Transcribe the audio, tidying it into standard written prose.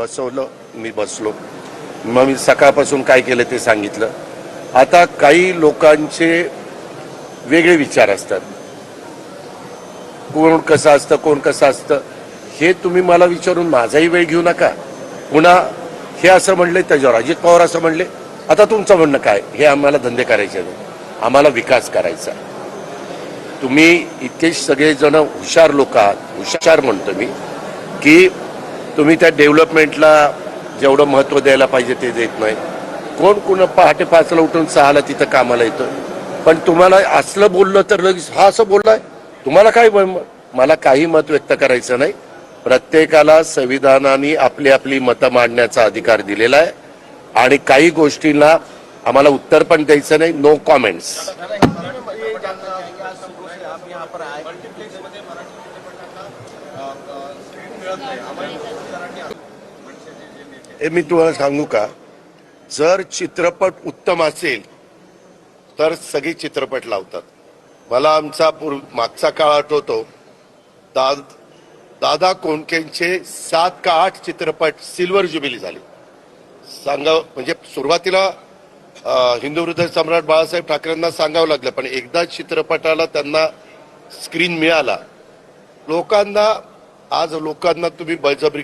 बसवलं, मी बसलो. मग मी सकाळपासून काय केलं ते सांगितलं. आता काही लोकांचे वेगळे विचार असतात. कोण कसं असतं, कोण कसं असतं हे तुम्ही मला विचारून माझाही वेळ घेऊ नका. पुन्हा हे असं म्हणले त्याच्यावर अजित पवार असं म्हणले. आता तुमचं म्हणणं काय? हे आम्हाला धंदे करायचे नाही, आम्हाला विकास करायचा. तुम्ही इतके सगळेजण हुशार लोक आहात, हुशार म्हणतो मी, की तुम्ही त्या डेव्हलपमेंटला जेवढं महत्त्व द्यायला पाहिजे ते देत नाही. कोण कोण पहाटे 5ला उठून 6ला तिथं कामाला येतोय. पण तुम्हाला असलं बोललं तर लगेच हा असं बोललाय. तुम्हाला काय, मला काही मत व्यक्त करायचं नाही. प्रत्येकाला संविधानाने आपली आपली मतं मांडण्याचा अधिकार दिलेला आहे आणि काही गोष्टींना आम्हाला उत्तर पण द्यायचं नाही. No comments. मी तुम्हाला सांगू का, जर चित्रपट उत्तम असेल तर सगळे चित्रपट लावतात. मला आमचा मागचा काळ आठवतो. दादा कोंडकेंचे 7 का 8 चित्रपट सिल्वर ज्युबिली झाले. सांगाव म्हणजे सुरुवातीला हिंदू हृदय सम्राट बाळासाहेब ठाकरेंना सांगावं लागलं, पण एकदा चित्रपटाला त्यांना स्क्रीन मिळाला. लोकांना आज तुम्ही बळजबरी